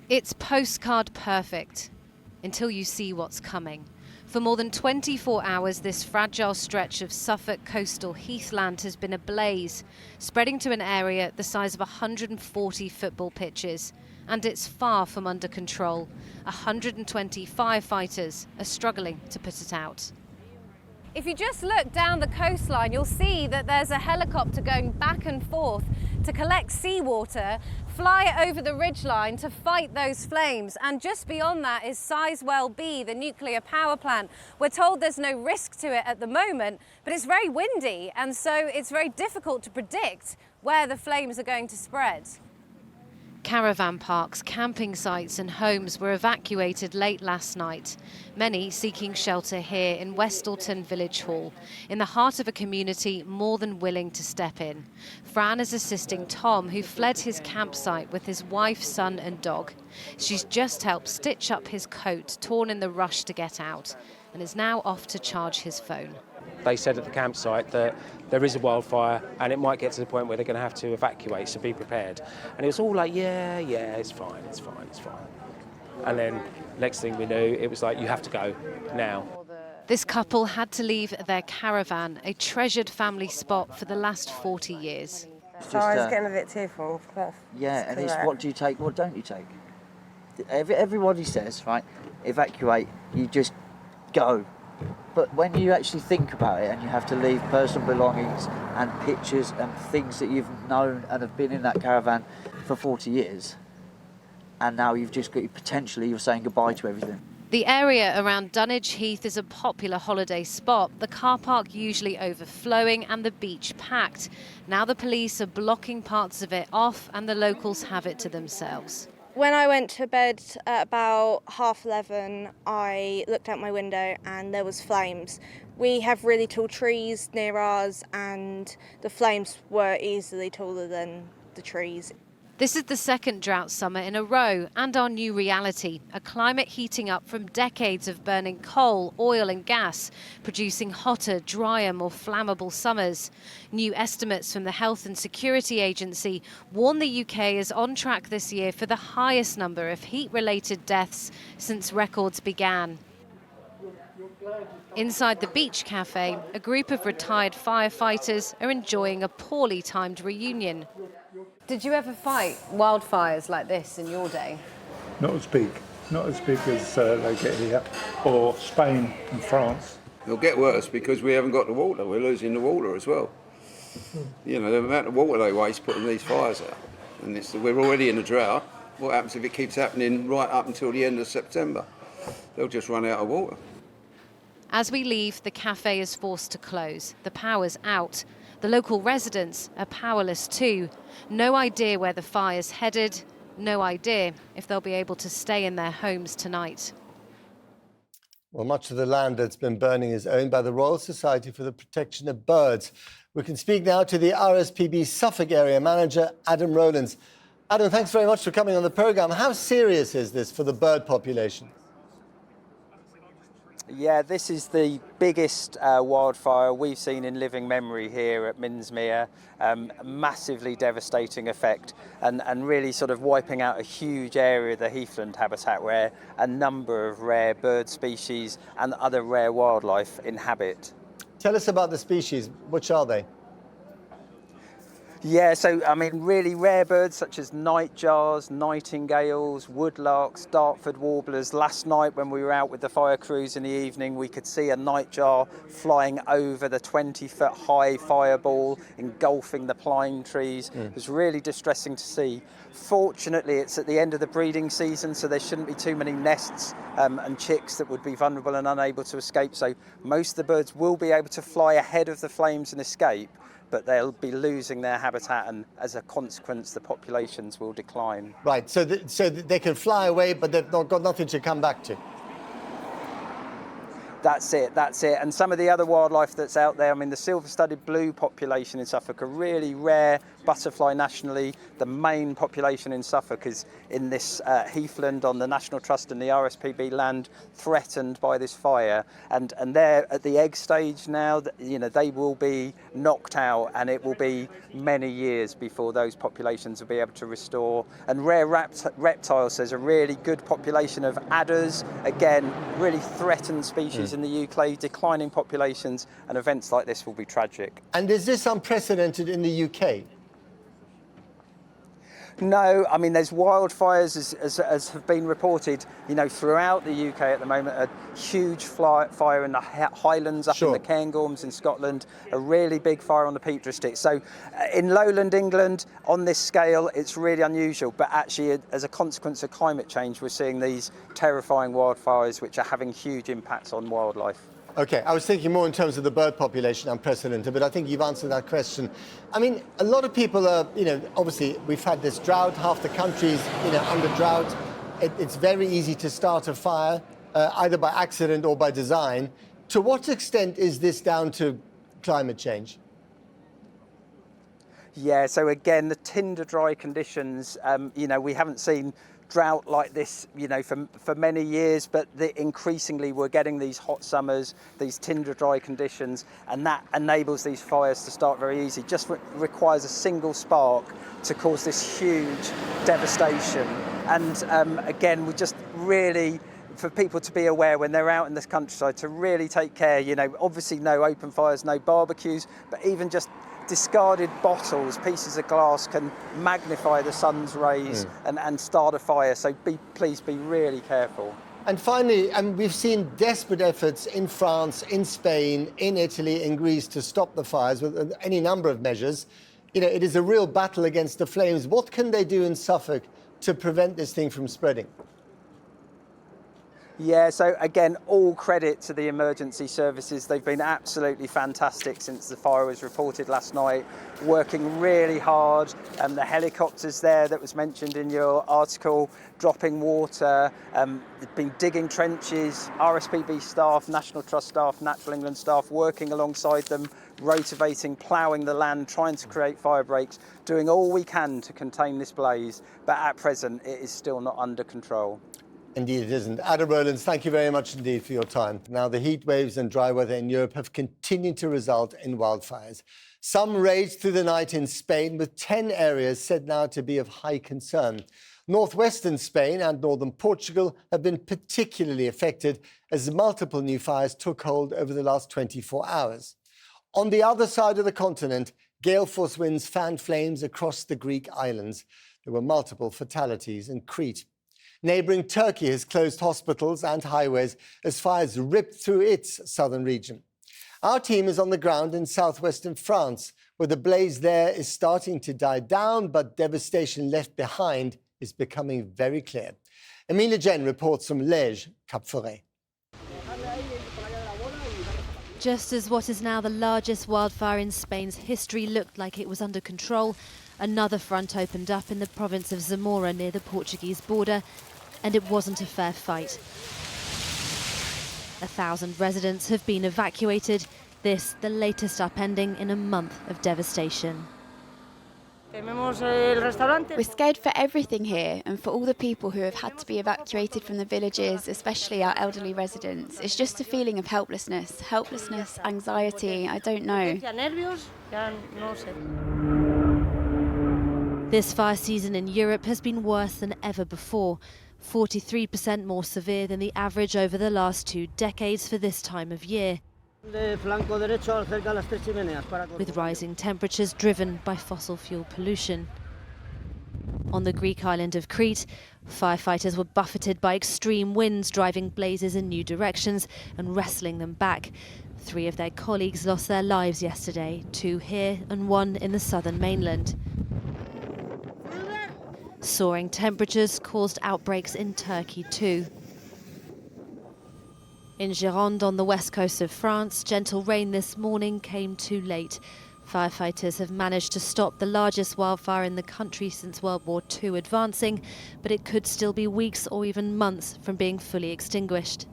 It's postcard perfect, until you see what's coming. For more than 24 hours, this fragile stretch of Suffolk coastal heathland has been ablaze, spreading to an area the size of 140 football pitches. And it's far from under control. 120 firefighters are struggling to put it out. If you just look down the coastline, you'll see that there's a helicopter going back and forth to collect seawater, fly it over the ridgeline to fight those flames. And just beyond that is Sizewell B, the nuclear power plant. We're told there's no risk to it at the moment, but it's very windy, and so it's very difficult to predict where the flames are going to spread. Caravan parks, camping sites and homes were evacuated late last night, many seeking shelter here in Westleton Village Hall, in the heart of a community more than willing to step in. Fran is assisting Tom, who fled his campsite with his wife, son and dog. She's just helped stitch up his coat, torn in the rush to get out, and is now off to charge his phone. They said at the campsite that there is a wildfire and it might get to the point where they're going to have to evacuate, so be prepared. And it was all like, yeah, it's fine. And then next thing we knew, it was like, you have to go now. This couple had to leave their caravan, a treasured family spot for the last 40 years. So I was getting a bit tearful. Yeah, and it's what do you take, what don't you take? Everybody says, right, evacuate, you just go. But when you actually think about it and you have to leave personal belongings and pictures and things that you've known and have been in that caravan for 40 years, and now you've just got, you're saying goodbye to everything. The area around Dunwich Heath is a popular holiday spot, the car park usually overflowing and the beach packed. Now the police are blocking parts of it off and the locals have it to themselves. When I went to bed at about 11:30, I looked out my window and there was flames. We have really tall trees near ours and the flames were easily taller than the trees. This is the second drought summer in a row and our new reality, a climate heating up from decades of burning coal, oil and gas, producing hotter, drier, more flammable summers. New estimates from the Health and Security Agency warn the UK is on track this year for the highest number of heat-related deaths since records began. Inside the beach cafe, a group of retired firefighters are enjoying a poorly timed reunion. Did you ever fight wildfires like this in your day? Not as big as they get here, or Spain and France. It'll get worse because we haven't got the water. We're losing the water as well. You know, the amount of water they waste putting these fires out. And we're already in a drought. What happens if it keeps happening right up until the end of September? They'll just run out of water. As we leave, the cafe is forced to close. The power's out. The local residents are powerless too. No idea where the fire's headed. No idea if they'll be able to stay in their homes tonight. Well, much of the land that's been burning is owned by the Royal Society for the Protection of Birds. We can speak now to the RSPB Suffolk area manager, Adam Rowlands. Adam, thanks very much for coming on the programme. How serious is this for the bird population? Yeah, this is the biggest wildfire we've seen in living memory here at Minsmere. Massively devastating effect and really sort of wiping out a huge area of the heathland habitat where a number of rare bird species and other rare wildlife inhabit. Tell us about the species. Which are they? Yeah, so I mean really rare birds such as nightjars, nightingales, woodlarks, Dartford warblers. Last night when we were out with the fire crews in the evening, we could see a nightjar flying over the 20-foot high fireball, engulfing the pine trees. It was really distressing to see. Fortunately, it's at the end of the breeding season, so there shouldn't be too many nests and chicks that would be vulnerable and unable to escape. So most of the birds will be able to fly ahead of the flames and escape, but they'll be losing their habitat, and as a consequence, the populations will decline. Right, so they can fly away, but they've got nothing to come back to. That's it. And some of the other wildlife that's out there, I mean, the silver-studded blue population in Suffolk, a really rare butterfly nationally. The main population in Suffolk is in this heathland on the National Trust and the RSPB land threatened by this fire. And they're at the egg stage now. They will be knocked out, and it will be many years before those populations will be able to restore. And rare reptiles, there's a really good population of adders, again, really threatened species in the UK, declining populations, and events like this will be tragic. And is this unprecedented in the UK? No, I mean, there's wildfires, as have been reported, throughout the UK at the moment. A huge fire in the Highlands up in the Cairngorms in Scotland, a really big fire on the Peak District. So in lowland England, on this scale, it's really unusual. But actually, as a consequence of climate change, we're seeing these terrifying wildfires, which are having huge impacts on wildlife. Okay, I was thinking more in terms of the bird population, unprecedented, but I think you've answered that question. I mean, a lot of people are, obviously we've had this drought, half the country's, under drought. It's very easy to start a fire, either by accident or by design. To what extent is this down to climate change? Yeah, so again, the tinder dry conditions, we haven't seen drought like this, for many years, but increasingly we're getting these hot summers, these tinder dry conditions, and that enables these fires to start very easy. Just requires a single spark to cause this huge devastation. And again, we just really, for people to be aware when they're out in this countryside, to really take care. Obviously no open fires, no barbecues, but even just discarded bottles, pieces of glass can magnify the sun's rays and start a fire. So please be really careful. And finally, we've seen desperate efforts in France, in Spain, in Italy, in Greece to stop the fires with any number of measures. It is a real battle against the flames. What can they do in Suffolk to prevent this thing from spreading? Yeah, so again, all credit to the emergency services. They've been absolutely fantastic since the fire was reported last night, working really hard. The helicopters there that was mentioned in your article, dropping water, they've been digging trenches, RSPB staff, National Trust staff, Natural England staff working alongside them, rotivating, ploughing the land, trying to create fire breaks, doing all we can to contain this blaze. But at present, it is still not under control. Indeed it isn't. Adam Rowlands, thank you very much indeed for your time. Now, the heat waves and dry weather in Europe have continued to result in wildfires. Some raged through the night in Spain, with 10 areas said now to be of high concern. Northwestern Spain and northern Portugal have been particularly affected as multiple new fires took hold over the last 24 hours. On the other side of the continent, gale-force winds fanned flames across the Greek islands. There were multiple fatalities in Crete. Neighbouring Turkey has closed hospitals and highways as fires ripped through its southern region. Our team is on the ground in southwestern France, where the blaze there is starting to die down, but devastation left behind is becoming very clear. Emilia Jen reports from Liège, Cap Ferret. Just as what is now the largest wildfire in Spain's history looked like it was under control, another front opened up in the province of Zamora near the Portuguese border, and it wasn't a fair fight. 1,000 residents have been evacuated. This, the latest upending in a month of devastation. We're scared for everything here and for all the people who have had to be evacuated from the villages, especially our elderly residents. It's just a feeling of helplessness, anxiety, I don't know. This fire season in Europe has been worse than ever before, 43% more severe than the average over the last 2 decades for this time of year, with rising temperatures driven by fossil fuel pollution. On the Greek island of Crete, firefighters were buffeted by extreme winds, driving blazes in new directions and wrestling them back. 3 of their colleagues lost their lives yesterday, 2 here and 1 in the southern mainland. Soaring temperatures caused outbreaks in Turkey too. In Gironde, on the west coast of France, gentle rain this morning came too late. Firefighters have managed to stop the largest wildfire in the country since World War II advancing, but it could still be weeks or even months from being fully extinguished.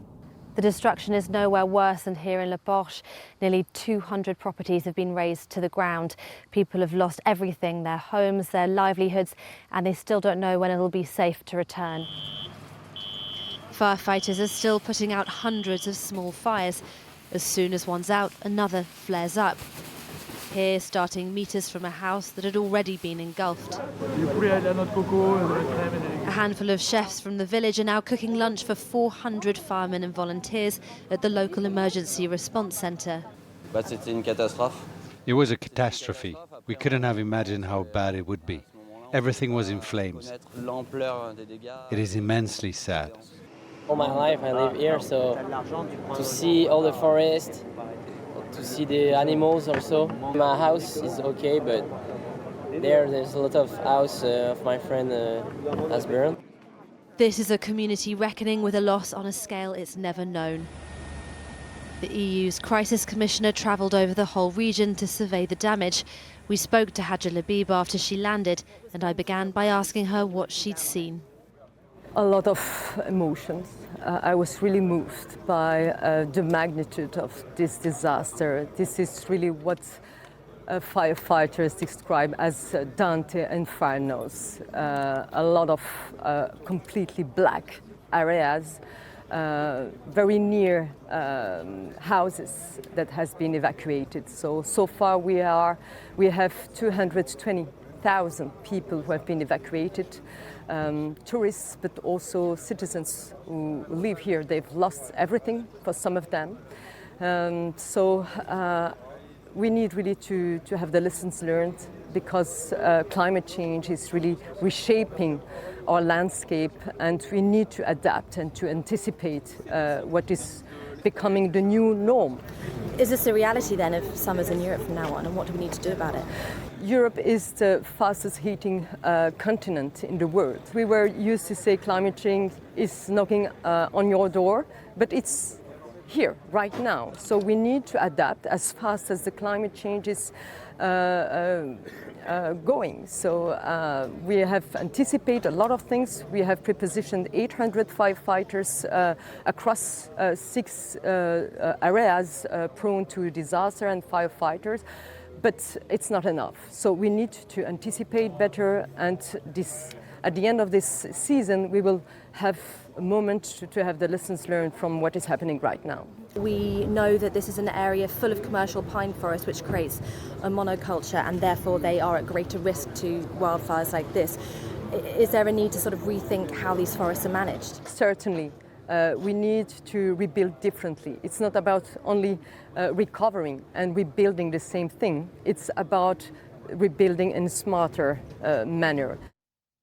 The destruction is nowhere worse than here in La Porche. Nearly 200 properties have been razed to the ground. People have lost everything, their homes, their livelihoods, and they still don't know when it'll be safe to return. Firefighters are still putting out hundreds of small fires. As soon as one's out, another flares up. Here, starting meters from a house that had already been engulfed. A handful of chefs from the village are now cooking lunch for 400 firemen and volunteers at the local emergency response centre. It was a catastrophe. We couldn't have imagined how bad it would be. Everything was in flames. It is immensely sad. All my life I live here, so to see all the forest, to see the animals also. My house is okay, but there's a lot of house of my friend has burned. This is a community reckoning with a loss on a scale it's never known. The EU's crisis commissioner travelled over the whole region to survey the damage. We spoke to Hadja Labib after she landed, and I began by asking her what she'd seen. A lot of emotions. I was really moved by the magnitude of this disaster. This is really what firefighters describe as Dante Infernos. A lot of completely black areas, very near houses that has been evacuated. So far we have 220,000 people who have been evevacuated. Tourists, but also citizens who live here. They've lost everything for some of them. We need really to have the lessons learned, because climate change is really reshaping our landscape, and we need to adapt and to anticipate what is becoming the new norm. Is this the reality then of summers in Europe from now on, and what do we need to do about it? Europe is the fastest heating continent in the world. We were used to say climate change is knocking on your door, but it's here right now. So we need to adapt as fast as the climate change is going. So we have anticipated a lot of things. We have prepositioned 800 firefighters across 6 areas prone to disaster and firefighters. But it's not enough. So we need to anticipate better, and at the end of this season, we will have a moment to have the lessons learned from what is happening right now. We know that this is an area full of commercial pine forest, which creates a monoculture, and therefore they are at greater risk to wildfires like this. Is there a need to sort of rethink how these forests are managed? Certainly. We need to rebuild differently. It's not about only recovering and rebuilding the same thing. It's about rebuilding in a smarter manner.